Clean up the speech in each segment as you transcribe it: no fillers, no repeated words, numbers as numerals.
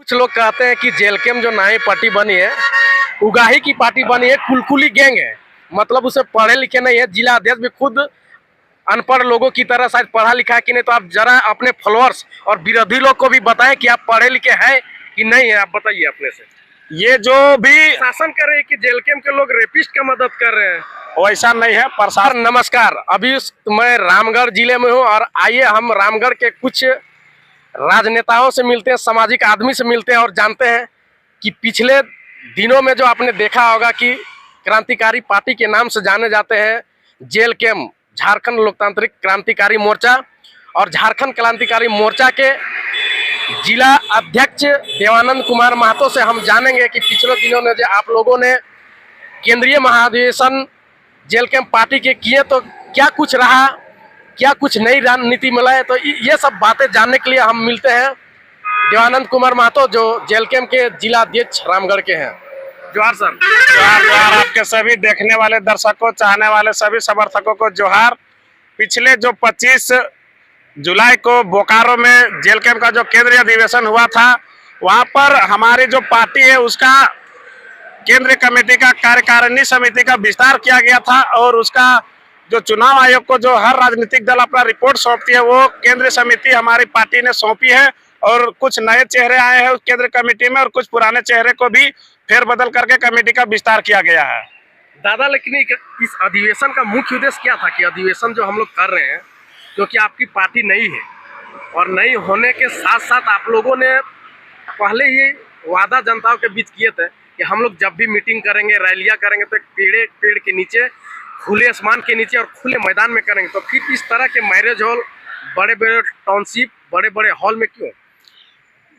कुछ लोग कहते हैं कि जेलकेम जो नई पार्टी बनी है, उगाही की पार्टी बनी है, कुलकुली गैंग है। मतलब उसे पढ़े लिखे नहीं है। जिला अध्यक्ष भी खुद अनपढ़ लोगों की तरह शायद पढ़ा लिखा है कि नहीं। तो आप जरा अपने फॉलोअर्स और विरोधी लोग को भी बताएं कि आप पढ़े लिखे हैं कि नहीं है। आप बताइए अपने से। ये जो भी शासन कर रहे हैं कि जेलकेम के लोग रेपिस्ट का मदद कर रहे हैं, वैसा नहीं है। प्रशासन नमस्कार, अभी मैं रामगढ़ जिले में हूँ और आइए हम रामगढ़ के कुछ राजनेताओं से मिलते हैं, सामाजिक आदमी से मिलते हैं और जानते हैं कि पिछले दिनों में जो आपने देखा होगा कि क्रांतिकारी पार्टी के नाम से जाने जाते हैं जेलकेम, झारखंड लोकतांत्रिक क्रांतिकारी मोर्चा, और झारखंड क्रांतिकारी मोर्चा के जिला अध्यक्ष देवानंद कुमार महतो से हम जानेंगे कि पिछले दिनों में जो आप लोगों ने केंद्रीय महाधिवेशन जेलकेम पार्टी के किए तो क्या कुछ रहा, क्या कुछ नई रणनीति मिला है। तो ये सब बातें जानने के लिए हम मिलते हैं देवानंद कुमार महतो, जो जेलकेम के जिला अध्यक्ष रामगढ़ के हैं। जोहार सर। जोहार आपके सभी देखने वाले दर्शकों, चाहने वाले सभी समर्थकों को जोहार। पिछले जो 25 जुलाई को बोकारो में जेलकेम का जो केंद्रीय अधिवेशन हुआ था, वहां पर हमारी जो पार्टी है उसका केंद्रीय कमेटी का कार्यकारिणी समिति का विस्तार किया गया था और उसका जो चुनाव आयोग को जो हर राजनीतिक दल अपना रिपोर्ट सौंपती है वो केंद्रीय समिति हमारी पार्टी ने सौंपी है। और कुछ नए चेहरे आए हैं उस केंद्रीय कमेटी में और कुछ पुराने चेहरे को भी फेरबदल करके कमेटी का विस्तार किया गया है। दादा, लेकिन इस अधिवेशन का मुख्य उद्देश्य क्या था कि अधिवेशन जो हम लोग कर रहे हैं, क्योंकि आपकी पार्टी नई है और नई होने के साथ साथ आप लोगों ने पहले ही वादा जनताओं के बीच किए थे कि हम लोग जब भी मीटिंग करेंगे, रैलियां करेंगे तो एक पेड़ के नीचे, खुले आसमान के नीचे और खुले मैदान में करेंगे। तो फिर इस तरह के मैरिज हॉल, बड़े बड़े टाउनशिप, बड़े बड़े हॉल में क्यों?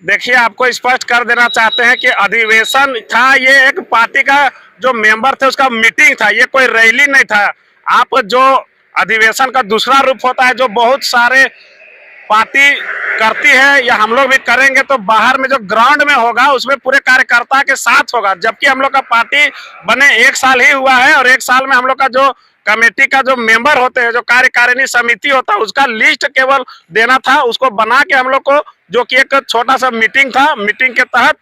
देखिए, आपको स्पष्ट कर देना चाहते हैं कि अधिवेशन था, ये एक पार्टी का जो मेंबर थे उसका मीटिंग था, ये कोई रैली नहीं था। आप जो अधिवेशन का दूसरा रूप होता है जो बहुत सारे पार्टी करती है या हम लोग भी करेंगे, तो बाहर में जो ग्राउंड में होगा उसमें पूरे कार्यकर्ता के साथ होगा। जबकि हम लोग का पार्टी बने 1 साल ही हुआ है और 1 साल में हम लोग का जो कमेटी का जो मेंबर होते हैं, जो कार्यकारिणी समिति होता है, उसका लिस्ट केवल देना था। उसको बना के हम लोग को, जो कि एक छोटा सा मीटिंग था, मीटिंग के तहत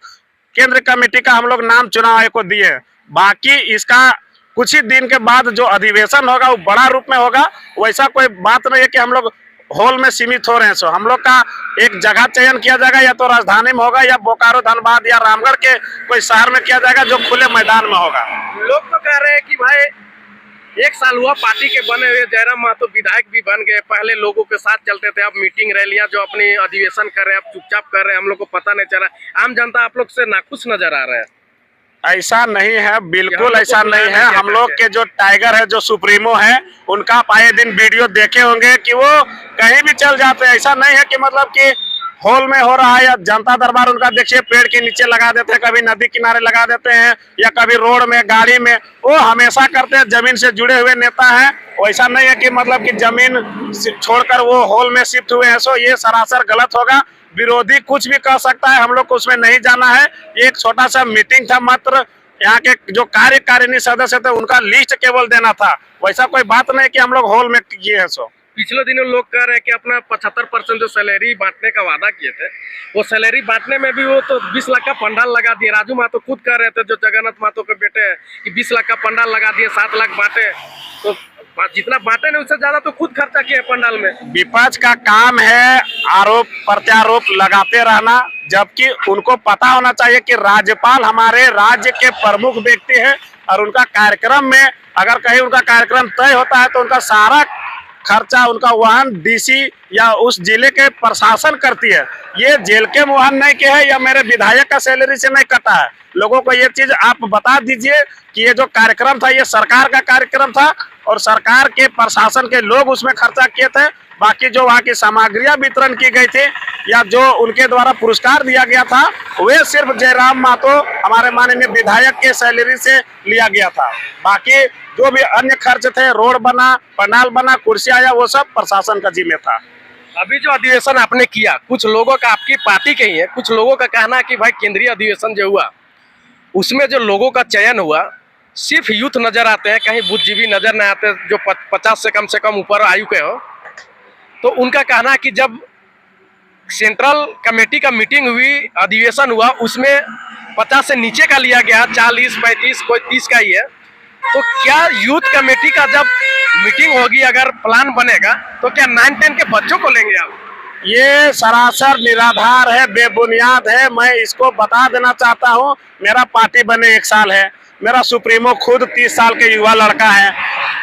केंद्रीय कमेटी का हम लोग नाम चुनाव आयोग को दिए। बाकी इसका कुछ ही दिन के बाद जो अधिवेशन होगा वो बड़ा रूप में होगा। वैसा कोई बात नहीं है कि हम लोग हॉल में सीमित हो रहे हैं। सो हम लोग का एक जगह चयन किया जाएगा, या तो राजधानी में होगा या बोकारो, धनबाद या रामगढ़ के कोई शहर में किया जाएगा जो खुले मैदान में होगा। लोग तो कह रहे हैं कि भाई 1 साल हुआ पार्टी के बने हुए, जयराम महतो विधायक भी बन गए, पहले लोगों के साथ चलते थे, अब मीटिंग रैलियां जो अपनी अधिवेशन कर रहे हैं, अब चुपचाप कर रहे हैं, हम लोग को पता नहीं चला। आम जनता आप लोग से नाखुश नजर आ रहा है। ऐसा नहीं है, बिल्कुल ऐसा नहीं है। हम लोग के जो टाइगर है, जो सुप्रीमो है, उनका आप आए दिन वीडियो देखे होंगे कि वो कहीं भी चल जाते हैं। ऐसा नहीं है कि मतलब कि हॉल में हो रहा है या जनता दरबार, उनका देखिए पेड़ के नीचे लगा देते हैं, कभी नदी किनारे लगा देते हैं या कभी रोड में, गाड़ी में, वो हमेशा करते हैं। जमीन से जुड़े हुए नेता हैं। वैसा नहीं है कि मतलब कि जमीन छोड़कर वो हॉल में शिफ्ट हुए हैं। सो ये सरासर गलत होगा। विरोधी कुछ भी कह सकता है, हम लोग को उसमें नहीं जाना है। ये एक छोटा सा मीटिंग था, मात्र यहाँ के जो कार्यकारिणी सदस्य थे उनका लिस्ट केवल देना था। वैसा कोई बात नहीं कि हम लोग हॉल में किए हैं। सो पिछले दिनों लोग कह रहे हैं कि अपना 75% जो सैलरी बांटने का वादा किए थे, वो सैलरी बांटने में भी वो तो 20 लाख का पंडाल लगा दिए। राजू महतो खुद कह रहे थे, जो जगन्नाथ महतो के बेटे हैं, कि 20 लाख का पंडाल लगा दिए, 7 लाख बांटे। तो जितना बांटे नहीं उससे ज्यादा तो खुद खर्चा किए पंडाल में। विपक्ष का काम है आरोप प्रत्यारोप लगाते रहना, जबकि उनको पता होना चाहिए कि राज्यपाल हमारे राज्य के प्रमुख व्यक्ति है और उनका कार्यक्रम में अगर कहीं उनका कार्यक्रम तय होता है तो उनका सारा खर्चा, उनका वाहन डीसी या उस जिले के प्रशासन करती है। ये जेलकेम वाहन नहीं के है या मेरे विधायक का सैलरी से नहीं कटा है। लोगों को ये चीज आप बता दीजिए कि ये जो कार्यक्रम था ये सरकार का कार्यक्रम था और सरकार के प्रशासन के लोग उसमें खर्चा किए थे। बाकी जो वहाँ की सामग्रियां वितरण की गई थी या जो उनके द्वारा पुरस्कार दिया गया था, वे सिर्फ जयराम महतो हमारे माननीय विधायक के सैलरी से लिया गया था। बाकी जो भी अन्य खर्च थे, रोड बना, पंडाल बना, कुर्सी आया, वो सब प्रशासन का जिम्मे था। अभी जो अधिवेशन आपने किया, कुछ लोगों का, आपकी पार्टी के ही है, कुछ लोगों का कहना है कि भाई केंद्रीय अधिवेशन जो हुआ उसमें जो लोगों का चयन हुआ सिर्फ यूथ नजर आते हैं, कहीं बुद्धिजीवी नजर नहीं आते जो 50 से कम ऊपर आयु के हो। तो उनका कहना है कि जब सेंट्रल कमेटी का मीटिंग हुई, अधिवेशन हुआ, उसमें 50 से नीचे का लिया गया, 40, 35, कोई 30 का ही है। तो क्या यूथ कमेटी का जब मीटिंग होगी, अगर प्लान बनेगा, तो क्या 9-10 के बच्चों को लेंगे आप? ये सरासर निराधार है, बेबुनियाद है। मैं इसको बता देना चाहता हूँ, मेरा पार्टी बने 1 साल है, मेरा सुप्रीमो खुद 30 साल के युवा लड़का है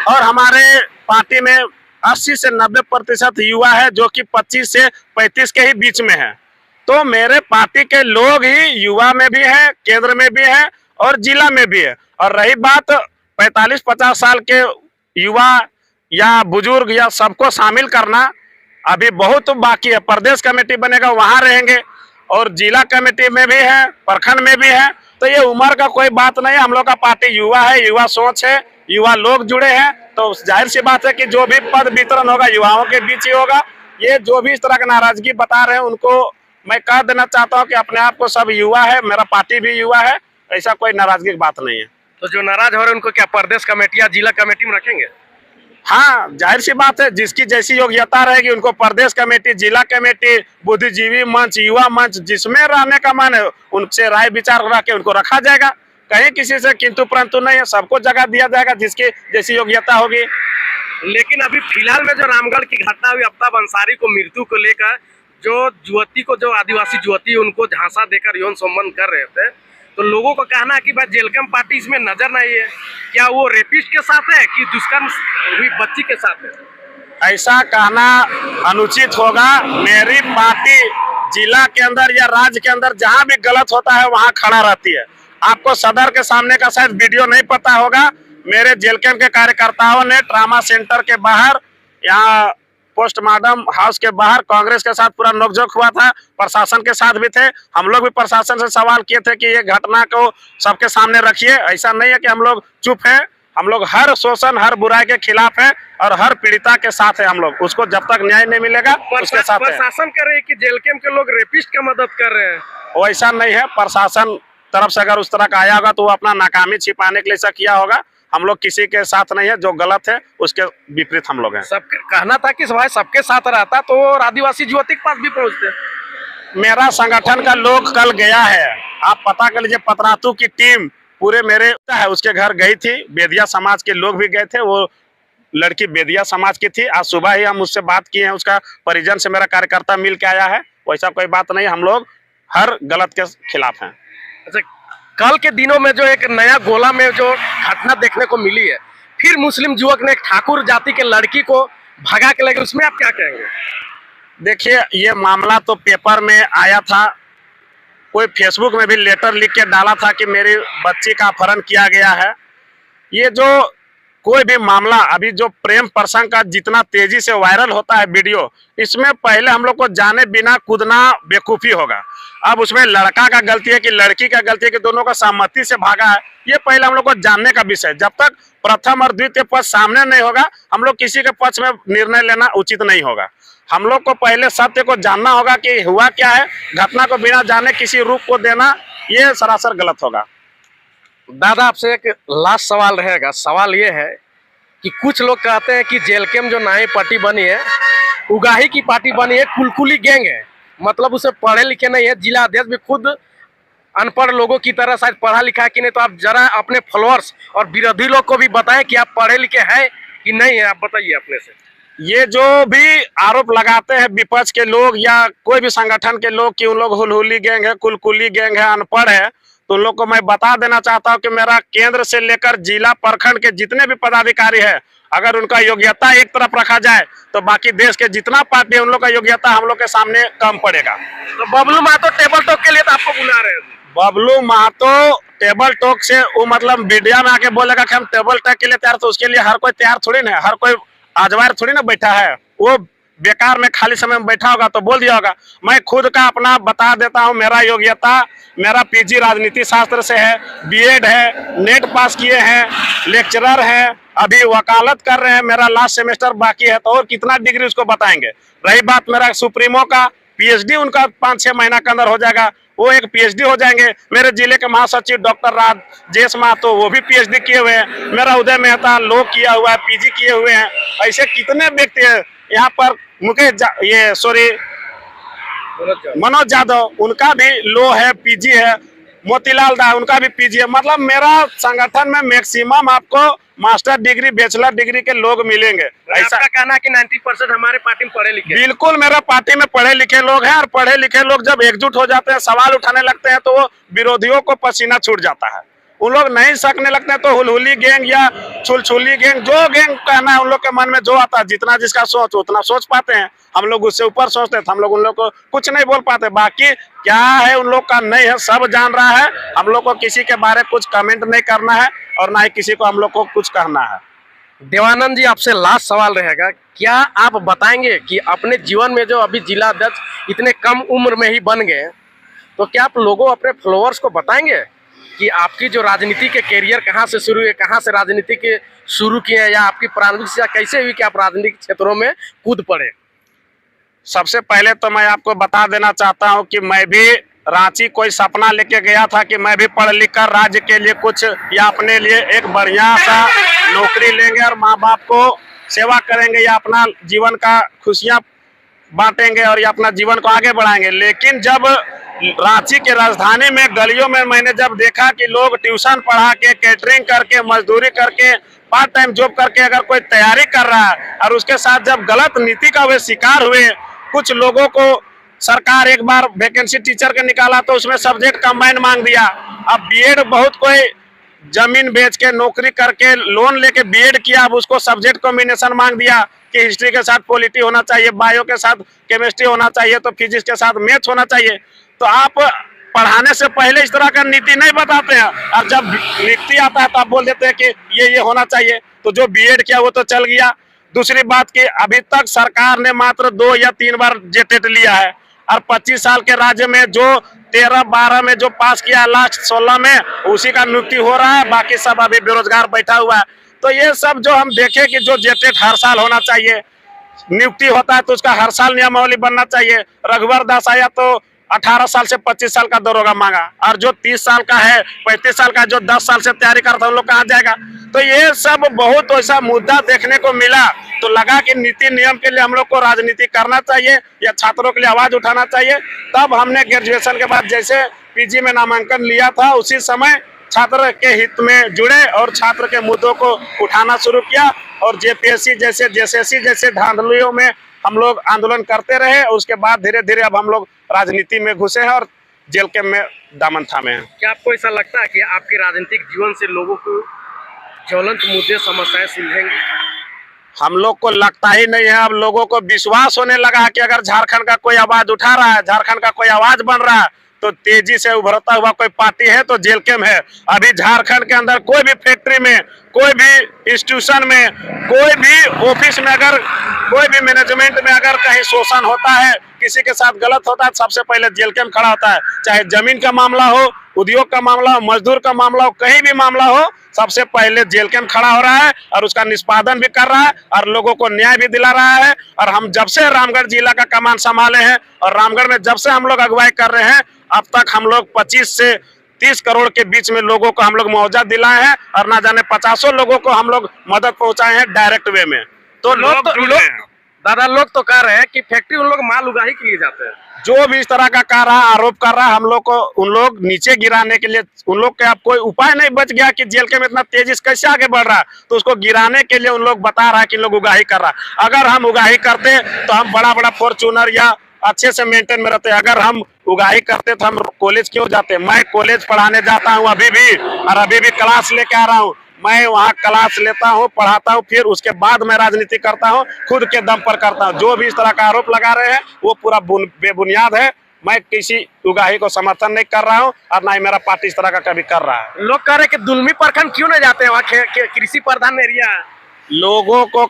और हमारे पार्टी में 80 से 90% युवा है जो कि 25 से 35 के ही बीच में है। तो मेरे पार्टी के लोग ही युवा में भी है, केंद्र में भी है और जिला में भी है। और रही बात 45-50 साल के युवा या बुजुर्ग या सबको शामिल करना, अभी बहुत बाकी है। प्रदेश कमेटी बनेगा, वहां रहेंगे और जिला कमेटी में भी है, प्रखंड में भी है। तो ये उम्र का कोई बात नहीं है। हम लोग का पार्टी युवा है, युवा सोच है, युवा लोग जुड़े हैं। तो जाहिर सी बात है कि जो भी पद वितरण होगा युवाओं के बीच ही होगा। ये जो भी इस तरह की नाराजगी बता रहे हैं उनको मैं कह देना चाहता हूँ कि अपने आप को सब युवा है, मेरा पार्टी भी युवा है, ऐसा कोई नाराजगी की बात नहीं है। तो जो नाराज हो रहे हैं उनको क्या प्रदेश कमेटी या जिला कमेटी में रखेंगे? हाँ, जाहिर सी बात है, जिसकी जैसी योग्यता रहेगी उनको प्रदेश कमेटी, जिला कमेटी, बुद्धिजीवी मंच, युवा मंच, जिसमें रहने का मन है उनसे राय विचार करा के उनको रखा जाएगा। कहीं किसी से किंतु परंतु नहीं है, सबको जगह दिया जाएगा जिसकी जैसी योग्यता होगी। लेकिन अभी फिलहाल में जो रामगढ़ की घटना हुई, आफ्ताब अंसारी को मृत्यु को लेकर, जो युवती को, जो आदिवासी युवती, उनको झांसा देकर यौन संबंध कर रहे थे, तो लोगों को कहना है कि भाई जेलकम पार्टी इसमें नजर नहीं है। क्या वो रेपिस्ट के साथ है कि दुष्कर्म हुई बच्ची के साथ है? ऐसा कहना अनुचित होगा। मेरी पार्टी जिला के अंदर या राज्य के अंदर जहां भी गलत होता है वहां खड़ा रहती है। आपको सदर के सामने का शायद वीडियो नहीं पता होगा, मेरे जेलकम के कार्यकर्ताओं ने ट्रामा सेंटर के बाहर, यहाँ पोस्टमार्टम हाउस के बाहर कांग्रेस के साथ पूरा नोकझोंक हुआ था, प्रशासन के साथ भी थे। हम लोग भी प्रशासन से सवाल किए थे कि ये घटना को सबके सामने रखिए। ऐसा नहीं है कि हम लोग चुप है, हम लोग हर शोषण, हर बुराई के खिलाफ है और हर पीड़िता के साथ है। हम लोग उसको जब तक न्याय नहीं मिलेगा उसके साथ है। प्रशासन कर रहे हैं कि जेलकम के लोग रेपिस्ट का मदद कर रहे हैं, वैसा नहीं है। प्रशासन तरफ से अगर उस तरह का आया होगा तो वो अपना नाकामी छिपाने के लिए ऐसा किया होगा। हम लोग किसी के साथ नहीं है, जो गलत है उसके विपरीत हम लोग हैं। सब कहना था कि भाई सबके साथ रहता तो आदिवासी युवती के पास भी पहुंचते। मेरा संगठन का लोग कल गया है, आप पता कर लीजिए, पतरातू की टीम पूरे मेरे है उसके घर गई थी। बेदिया समाज के लोग भी गए थे, वो लड़की बेदिया समाज की थी। आज सुबह ही हम उससे बात किए हैं, उसका परिजन से मेरा कार्यकर्ता मिल के आया है। वैसा कोई बात नहीं, हम लोग हर गलत के खिलाफ हैं। अच्छा, कल के दिनों में जो एक नया गोला में जो घटना देखने को मिली है, फिर मुस्लिम युवक ने एक ठाकुर जाति के लड़की को भगा के ले गए, उसमें आप क्या कहेंगे? देखिए, ये मामला तो पेपर में आया था, कोई फेसबुक में भी लेटर लिख के डाला था कि मेरी बच्ची का अपहरण किया गया है। ये जो कोई भी मामला, अभी जो प्रेम प्रसंग का जितना तेजी से वायरल होता है वीडियो, इसमें पहले हम लोग को जाने बिना कूदना बेवकूफ़ी होगा। अब उसमें लड़का का गलती है कि लड़की का गलती है कि दोनों का सहमति से भागा है, ये पहले हम लोग को जानने का विषय। जब तक प्रथम और द्वितीय पक्ष सामने नहीं होगा, हम लोग किसी के पक्ष में निर्णय लेना उचित नहीं होगा। हम लोग को पहले सत्य को जानना होगा कि हुआ क्या है। घटना को बिना जाने किसी रूप को देना, ये सरासर गलत होगा। दादा, आपसे एक लास्ट सवाल रहेगा। सवाल ये है कि कुछ लोग कहते हैं कि जेलकम जो नई पार्टी बनी है, उगाही की पार्टी बनी है, कुलकुली गैंग है, मतलब उसे पढ़े लिखे नहीं है। जिला अध्यक्ष भी खुद अनपढ़ लोगों की तरह शायद पढ़ा लिखा है कि नहीं। तो आप जरा अपने फॉलोअर्स और विरोधी लोग को भी बताएं कि आप पढ़े लिखे हैं कि नहीं है, आप बताइए अपने से। ये जो भी आरोप लगाते हैं विपक्ष के लोग या कोई भी संगठन के लोग कि उन लोग हुलहुली गैंग है, कुलकुली गैंग है, अनपढ़ है, तो उन लोग को मैं बता देना चाहता हूं कि मेरा केंद्र से लेकर जिला प्रखंड के जितने भी पदाधिकारी है, अगर उनका योग्यता एक तरफ रखा जाए तो बाकी देश के जितना पार्टी है उन लोग का योग्यता हम लोग के सामने कम पड़ेगा। तो बबलू महतो टेबल टॉक के लिए तो आपको बुला रहे हैं। बबलू महतो टेबल टॉक से वो मतलब मीडिया में आके बोलेगा कि हम टेबल टॉक के लिए तैयार, तो उसके लिए हर कोई तैयार थोड़ी ना है, हर कोई आजवार थोड़ी ना बैठा है। वो बेकार में खाली समय में बैठा होगा तो बोल दिया होगा। मैं खुद का अपना बता देता हूं, मेरा योग्यता, मेरा पीजी राजनीति शास्त्र से है, बीएड है, नेट पास किए हैं, लेक्चरर हैं, अभी वकालत कर रहे हैं, मेरा लास्ट सेमेस्टर बाकी है, तो और कितना डिग्री उसको बताएंगे। रही बात मेरा सुप्रीमो का, पीएचडी उनका 5-6 महीना के अंदर हो जाएगा, वो एक पीएचडी हो जाएंगे। मेरे जिले के महासचिव डॉक्टर राजेश महतो, वो भी पीएचडी किए हुए हैं। मेरा उदय मेहता लॉ किया हुआ है, पीजी किए हुए हैं। ऐसे कितने व्यक्ति हैं यहाँ पर। मुकेश मनोज यादव उनका भी लो है, पीजी है। मोतीलाल दास उनका भी पीजी है। मतलब मेरा संगठन में मैक्सिमम आपको मास्टर डिग्री, बैचलर डिग्री के लोग मिलेंगे। ऐसा आपका कहना है कि 90% हमारे पार्टी में पढ़े लिखे हैं। बिल्कुल, मेरा पार्टी में पढ़े लिखे लोग हैं, और पढ़े लिखे लोग जब एकजुट हो जाते हैं, सवाल उठाने लगते हैं, तो वो विरोधियों को पसीना छूट जाता है। उन लोग नहीं सकने लगते हैं तो हुलहुली गैंग या छुलछुली गैंग, जो गैंग कहना है उन लोग के मन में जो आता है, जितना जिसका सोच उतना सोच पाते हैं। हम लोग उससे ऊपर सोचते हैं तो हम लोग उन लोग को कुछ नहीं बोल पाते। बाकी क्या है उन लोग का नहीं है, सब जान रहा है। हम लोग को किसी के बारे में कुछ कमेंट नहीं करना है, और ना ही किसी को हम लोग को कुछ कहना है। देवानंद जी, आपसे लास्ट सवाल रहेगा, क्या आप बताएंगे कि अपने जीवन में जो अभी जिला अध्यक्ष इतने कम उम्र में ही बन गए, तो क्या आप लोगों अपने फॉलोअर्स को बताएंगे कि आपकी जो राजनीति के कैरियर कहाँ से शुरू है, कहाँ से राजनीति के शुरू किए, या आपकी प्रारंभिक शिक्षा कैसे हुई कि आप राजनीतिक क्षेत्रों में कूद पड़े? सबसे पहले तो मैं आपको बता देना चाहता हूं कि मैं भी रांची कोई सपना लेके गया था कि मैं भी पढ़ लिख कर राज्य के लिए कुछ या अपने लिए एक बढ़िया सा नौकरी लेंगे और माँ बाप को सेवा करेंगे, या अपना जीवन का खुशियां बांटेंगे और या अपना जीवन को आगे बढ़ाएंगे। लेकिन जब रांची के राजधानी में गलियों में मैंने जब देखा कि लोग ट्यूशन पढ़ा के, कैटरिंग करके, मजदूरी करके, पार्ट टाइम जॉब करके अगर कोई तैयारी कर रहा है, और उसके साथ जब गलत नीति का वे शिकार हुए, कुछ लोगों को सरकार एक बार वैकेंसी टीचर का निकाला तो उसमें सब्जेक्ट कंबाइंड मांग दिया। अब बीएड बहुत कोई जमीन बेच के, नौकरी करके, लोन लेके बीएड किया, अब उसको सब्जेक्ट कॉम्बिनेशन मांग दिया कि हिस्ट्री के साथ पॉलिटी होना चाहिए, बायो के साथ केमिस्ट्री होना चाहिए, तो फिजिक्स के साथ मैथ्स होना चाहिए। तो आप पढ़ाने से पहले इस तरह का नीति नहीं बताते हैं, और जब लिखती आता है तो आप बोल देते हैं कि ये होना चाहिए। तो जो बीएड किया वो तो चल गया। दूसरी बात कि अभी तक सरकार ने मात्र 2 या 3 बार जेटेट लिया है, और 25 साल के राज्य में जो 13-12 में जो पास किया, लास्ट 16 में उसी का नियुक्ति हो रहा है, बाकी सब अभी बेरोजगार बैठा हुआ है। तो ये सब जो हम देखें कि जो जेटेट हर साल होना चाहिए, नियुक्ति होता है तो उसका हर साल नियमावली बनना चाहिए। रघुवर दास आया तो 18 साल से 25 साल का दरोगा मांगा, और जो 30 साल का है, 35 साल का, जो 10 साल से तैयारी करता है, उन लोग कहाँ जाएगा? तो ये सब बहुत ऐसा मुद्दा देखने को मिला, तो लगा कि नीति नियम के लिए हम लोग को राजनीति करना चाहिए या छात्रों के लिए आवाज उठाना चाहिए। तब हमने ग्रेजुएशन के बाद जैसे पीजी में नामांकन लिया था, उसी समय छात्र के हित में जुड़े और छात्र के मुद्दों को उठाना शुरू किया, और जेपीएससी जैसे, जेएसएससी जैसे धांधलियों में हम लोग आंदोलन करते रहे। और उसके बाद धीरे धीरे अब हम लोग राजनीति में घुसे हैं और जेल के में दामन थामे हैं। क्या आपको ऐसा लगता है कि आपके राजनीतिक जीवन से लोगों को ज्वलंत मुद्दे, समस्याएं सुलझेंगी? हम लोग को लगता ही नहीं है। अब लोगों को विश्वास होने लगा है कि अगर झारखंड का कोई आवाज उठा रहा है, झारखंड का कोई आवाज बन रहा है, तो तेजी से उभरता हुआ कोई पार्टी है तो जेल के में है। अभी झारखंड के अंदर कोई भी फैक्ट्री में, कोई भी इंस्टीट्यूशन में, कोई भी ऑफिस में, अगर कोई भी मैनेजमेंट में अगर कहीं शोषण होता है, किसी के साथ गलत होता है, सबसे पहले जेल के में खड़ा होता है। चाहे जमीन का मामला हो, उद्योग का मामला हो, मजदूर का मामला हो, कहीं भी मामला हो, सबसे पहले जेल के में खड़ा हो रहा है और उसका निष्पादन भी कर रहा है और लोगों को न्याय भी दिला रहा है। और हम जब से रामगढ़ जिला का कमान संभाले हैं और रामगढ़ में जब से हम लोग अगुवाई कर रहे हैं, अब तक हम लोग 25 से 30 करोड़ के बीच में लोगों को हम लोग मुआवजा दिलाए हैं, और ना जाने 50 लोगों को हम लोग मदद पहुंचाए हैं डायरेक्ट वे में। तो दादा लोग तो कह रहे हैं कि फैक्ट्री उन लोग माल उगाही के लिए जाते हैं। जो भी इस तरह का कह रहा है, आरोप कर रहा है, हम लोग को उन लोग नीचे गिराने के लिए, उन लोग के अब कोई उपाय नहीं बच गया कि जेल के में इतना तेजी से कैसे आगे बढ़ रहा है, तो उसको गिराने के लिए उन लोग बता रहा है कि लोग उगाही कर रहा है। अगर हम उगाही करते तो हम बड़ा बड़ा फॉर्च्यूनर या अच्छे से मेंटेन में रहते। अगर हम उगाही करते तो हम कॉलेज क्यों जाते? मैं कॉलेज पढ़ाने जाता हूँ अभी भी, और अभी भी क्लास लेके आ रहा हूँ। मैं वहाँ क्लास लेता हूँ, पढ़ाता हूँ, फिर उसके बाद मैं राजनीति करता हूँ, खुद के दम पर करता हूँ। जो भी इस तरह का आरोप लगा रहे हैं वो पूरा बेबुनियाद है। मैं किसी उगाही को समर्थन नहीं कर रहा हूँ, और ना ही मेरा पार्टी इस तरह का कभी कर रहा है। लोग कह रहे हैं कि दुलमी प्रखंड क्यों नहीं जाते, वहाँ कृषि प्रधान एरिया है। लोगों को